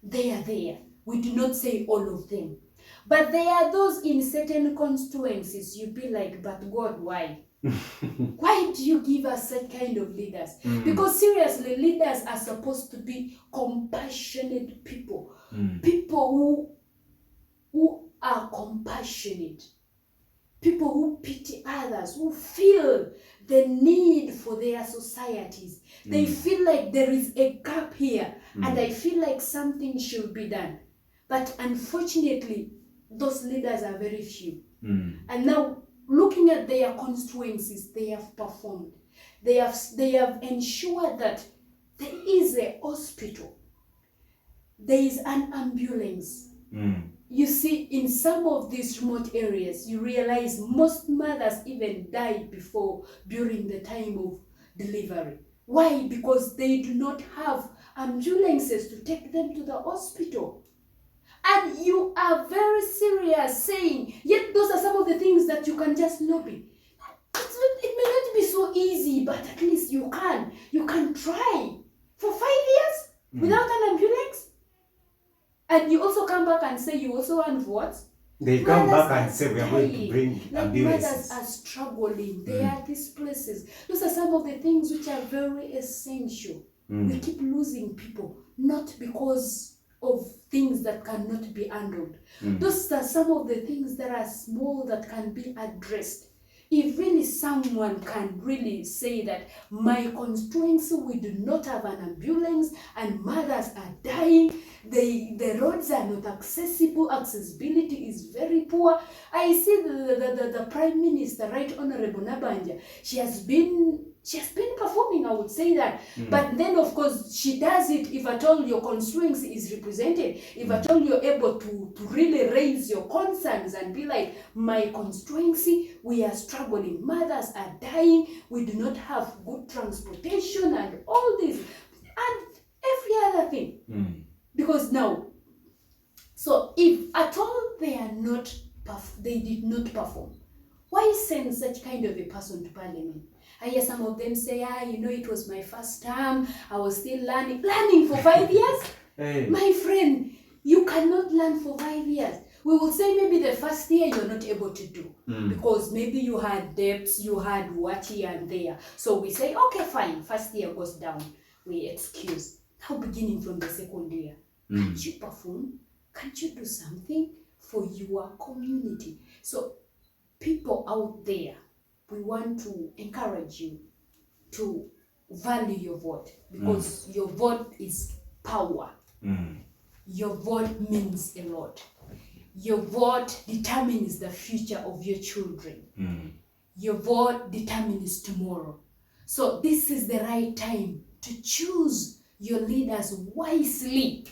They are there. We do not say all of them. But there are those in certain constituencies, you be like, but God, why? Why do you give us that kind of leaders? Because seriously, leaders are supposed to be compassionate people. People who are compassionate. People who pity others, who feel the need for their societies. They feel like there is a gap here and I feel like something should be done. But unfortunately, those leaders are very few. And now, looking at their constituencies, they have performed. They have ensured that there is a hospital. There is an ambulance. You see, in some of these remote areas, you realize most mothers even died during the time of delivery. Why? Because they do not have ambulances to take them to the hospital. And you are very serious saying, yet those are some of the things that you can just lobby. It may not be so easy, but at least you can. You can try. For 5 years without an ambulance? And you also come back and say you also want what?
They come back and say we are going to bring ambulances.
Mothers are struggling. They are these places. Those are some of the things which are very essential. We keep losing people, not because of things that cannot be handled. Those are some of the things that are small that can be addressed. if really someone can really say that my constituency, we do not have an ambulance and mothers are dying, the roads are not accessible, accessibility is very poor. I see the Prime Minister, Right Honorable Nabanja, she has been performing, I would say that. But then, of course, she does it if at all your constituency is represented, if at all you're able to really raise your concerns and be like, my constituency, we are struggling, mothers are dying, we do not have good transportation and all this, and every other thing. Because now, so if at all they did not perform, why send such kind of a person to parliament? I hear some of them say, it was my first term, I was still learning for 5 years. Hey. My friend, you cannot learn for 5 years. We will say maybe the first year you're not able to do because maybe you had debts, you had what here and there. So we say, okay, fine, first year goes down, we excuse. Now beginning from the second year, can't you perform? Can't you do something for your community? So people out there, we want to encourage you to value your vote because your vote is power. Your vote means a lot. Your vote determines the future of your children. Your vote determines tomorrow. So this is the right time to choose your leaders wisely.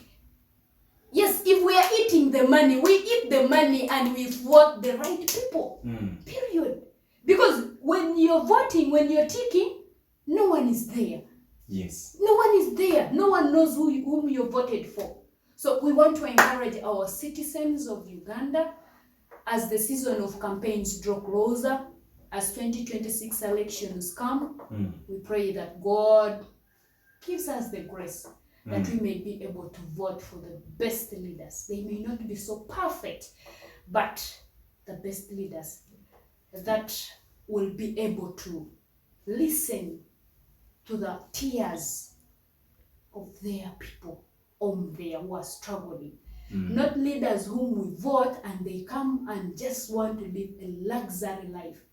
Yes, if we are eating the money, we eat the money and we vote the right people. Period. Because when you're voting, when you're ticking, no one is there.
Yes.
No one is there. No one knows whom you voted for. So we want to encourage our citizens of Uganda as the season of campaigns draw closer, as 2026 elections come, we pray that God gives us the grace that we may be able to vote for the best leaders. They may not be so perfect, but the best leaders that will be able to listen to the tears of their people there who are struggling. Not leaders whom we vote and they come and just want to live a luxury life.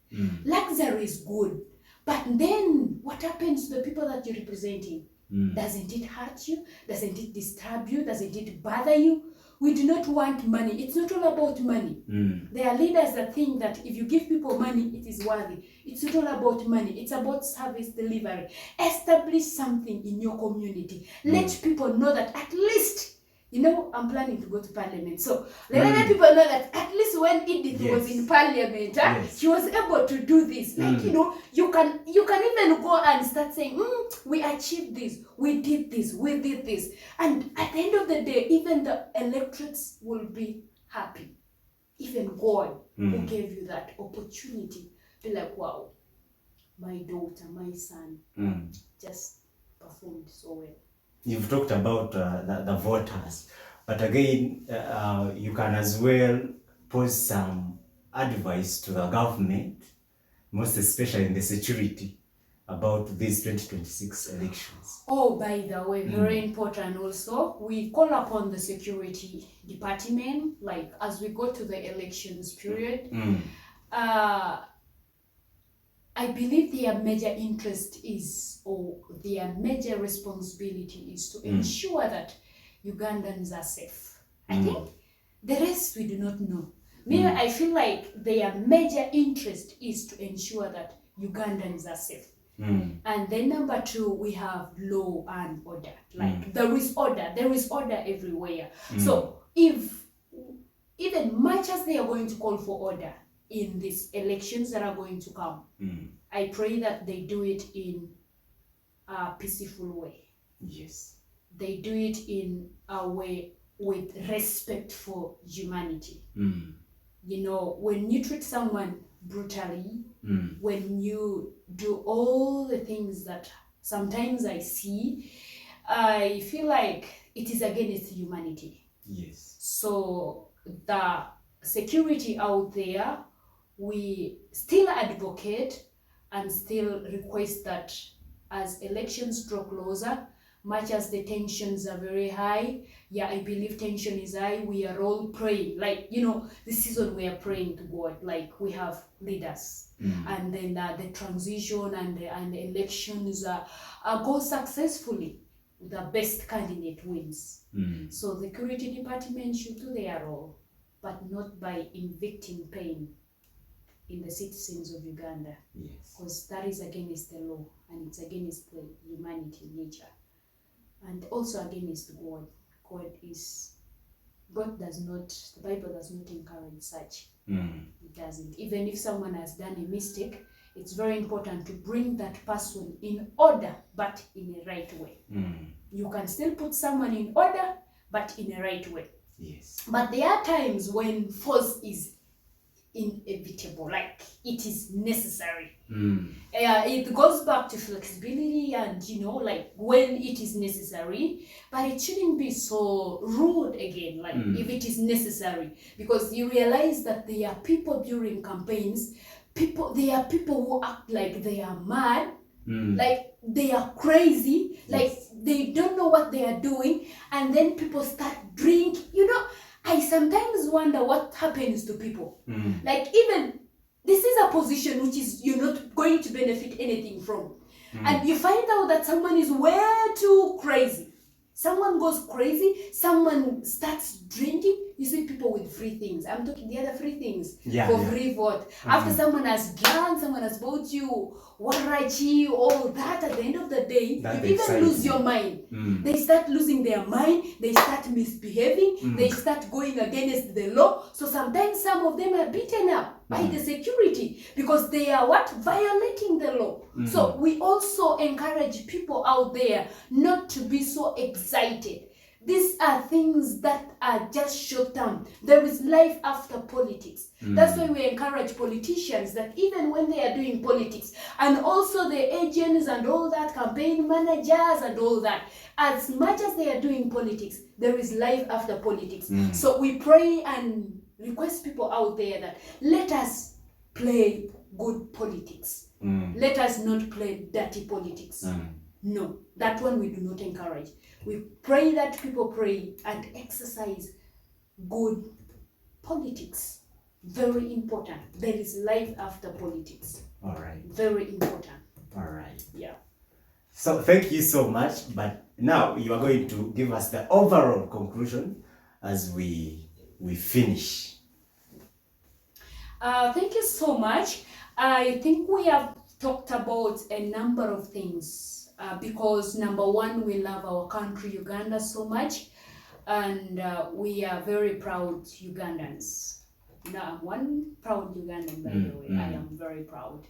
Luxury is good, but then what happens to the people that you're representing? Doesn't it hurt you? Doesn't it disturb you? Doesn't it bother you? We do not want money. It's not all about money. There are leaders that think that if you give people money, it is worthy. It's not all about money. It's about service delivery. Establish something in your community. Let people know that at least, I'm planning to go to parliament. So let people know that at least when Edith was in parliament, she was able to do this. Like, you can even go and start saying, we achieved this, we did this, we did this. And at the end of the day, even the electorates will be happy. Even God who gave you that opportunity, be like, wow, my daughter, my son just performed so well.
You've talked about the voters, but again, you can as well pose some advice to the government, most especially in the security, about these 2026 elections.
Oh, by the way, very important also. We call upon the security department, like as we go to the elections period. I believe their major interest is, or their major responsibility is to ensure that Ugandans are safe. I think the rest we do not know. Maybe I feel like their major interest is to ensure that Ugandans are safe. And then number two, we have law and order. Like there is order everywhere. So if even much as they are going to call for order in these elections that are going to come, I pray that they do it in a peaceful way.
Yes.
They do it in a way with respect for humanity. When you treat someone brutally, when you do all the things that sometimes I see, I feel like it is against humanity.
Yes.
So the security out there, we still advocate and still request that as elections draw closer, much as the tensions are very high. Yeah, I believe tension is high. We are all praying. Like, this season we are praying to God. Like, we have leaders. And then the transition and the elections go successfully. The best candidate wins. So the security department should do their role, but not by inflicting pain in the citizens of Uganda.
Yes.
Because that is against the law and it's against the humanity nature. And also against God. The Bible does not encourage such. It doesn't. Even if someone has done a mistake, it's very important to bring that person in order, but in a right way. You can still put someone in order, but in a right way.
Yes.
But there are times when force is inevitable, like it is necessary. It goes back to flexibility and like when it is necessary, but it shouldn't be so rude again, like if it is necessary, because you realize that there are people during campaigns, there are people who act like they are mad, like they are crazy, like they don't know what they are doing, and then people start drink. I sometimes wonder what happens to people. Like, even this is a position which is you're not going to benefit anything from. And you find out that someone is way too crazy. Someone goes crazy, someone starts drinking. You see people with free things. I'm talking the other free things free vote. After someone has drunk, someone has bought you warachi, all that, at the end of the day, you even lose your mind. They start losing their mind, they start misbehaving, they start going against the law. So sometimes some of them are beaten up by the security because they are violating the law. So we also encourage people out there not to be so excited. These are things that are just short term. There is life after politics. That's why we encourage politicians that even when they are doing politics, and also the agents and all that, campaign managers and all that, as much as they are doing politics, there is life after politics. So we pray and request people out there that let us play good politics. Let us not play dirty politics. No, that one we do not encourage. We pray that people pray and exercise good politics. Very important. There is life after politics.
All right.
Very important.
All right.
Yeah.
So thank you so much. But now you are going to give us the overall conclusion as we finish.
Thank you so much. I think we have talked about a number of things. Because number one, we love our country, Uganda, so much, and we are very proud Ugandans. I'm one proud Ugandan, by the way. I am very proud.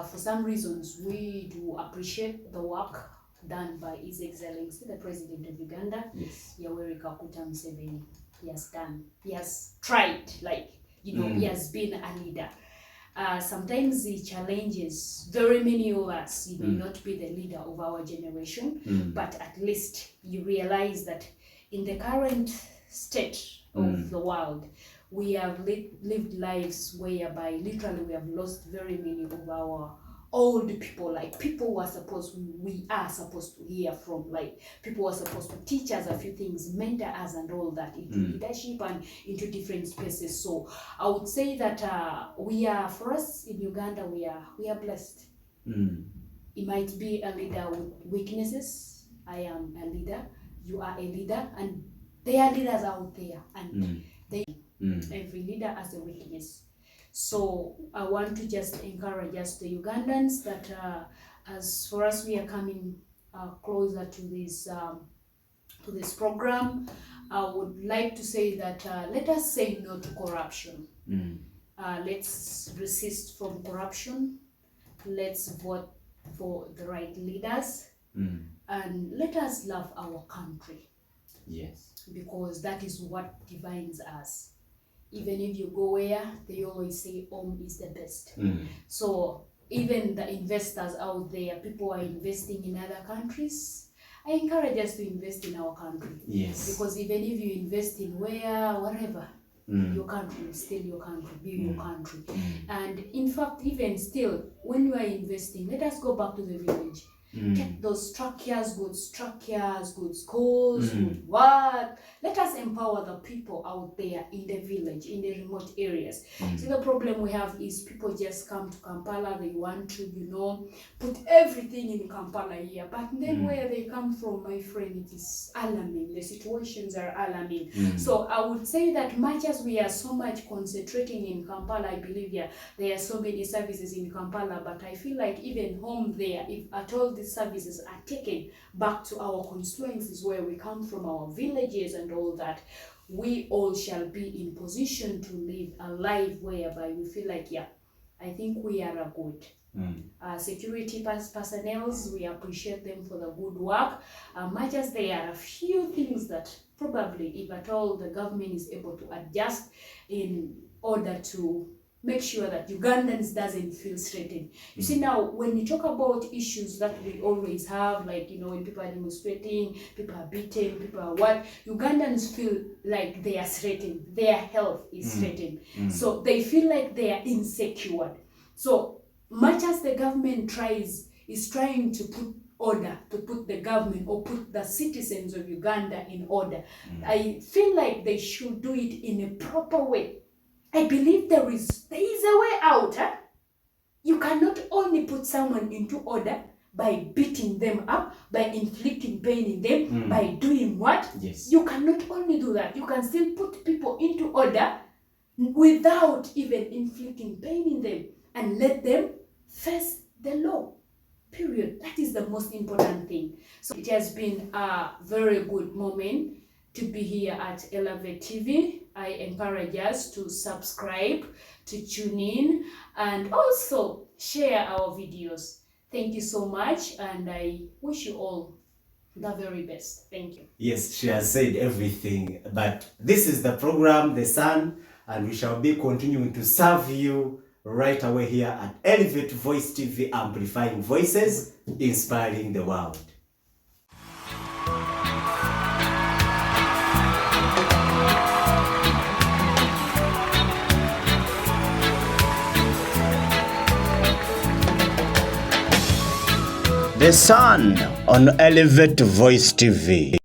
For some reasons, we do appreciate the work done by His Excellency, the President of Uganda, Yoweri Kaguta Museveni. He has done. He has tried, he has been a leader. Sometimes he challenges very many of us. He may not be the leader of our generation, but at least you realize that in the current state of the world, we have lived lives whereby literally we have lost very many of our old people, like people we are supposed to hear from, like people who are supposed to teach us a few things, mentor us and all that into leadership and into different spaces. So I would say that for us in Uganda, we are blessed. It might be a leader with weaknesses. I am a leader, you are a leader, and there are leaders out there, and every leader has a weakness. So I want to just encourage us, the Ugandans, that as for us, we are coming closer to this program. I would like to say that let us say no to corruption. Let's resist from corruption. Let's vote for the right leaders, and let us love our country.
Yes,
because that is what defines us. Even if you go where, they always say home is the best. So even the investors out there, people are investing in other countries. I encourage us to invest in our country.
Yes.
Because even if you invest in wherever, your country is still your country, be your country. And in fact, even still, when you are investing, let us go back to the village. Take those structures, good schools, good work. Let us empower the people out there in the village, in the remote areas. See, the problem we have is people just come to Kampala, they want to, put everything in Kampala here. But then where they come from, my friend, it is alarming. The situations are alarming. So I would say that much as we are so much concentrating in Kampala, I believe there are so many services in Kampala, but I feel like even home there, if at all these services are taken back to our constituencies where we come from, our villages and all that, we all shall be in position to live a life whereby we feel like, I think we are a good. Security personnel, we appreciate them for the good work. Much as there are a few things that probably, if at all, the government is able to adjust in order to make sure that Ugandans doesn't feel threatened. You see, now when you talk about issues that we always have, like when people are demonstrating, people are beaten, people are what, Ugandans feel like they are threatened, their health is threatened. So they feel like they are insecure. So much as the government is trying to put order, to put the government or put the citizens of Uganda in order, I feel like they should do it in a proper way. I believe there is a way out. You cannot only put someone into order by beating them up, by inflicting pain in them, by doing what?
Yes.
You cannot only do that. You can still put people into order without even inflicting pain in them and let them face the law. Period. That is the most important thing. So it has been a very good moment to be here at Elevate TV. I encourage us to subscribe, to tune in, and also share our videos. Thank you so much, and I wish you all the very best. Thank you.
Yes, she has said everything, but this is the program, The Sun, and we shall be continuing to serve you right away here at Elevate Voice TV, amplifying voices, inspiring the world.
The Sun on Elevate Voice TV.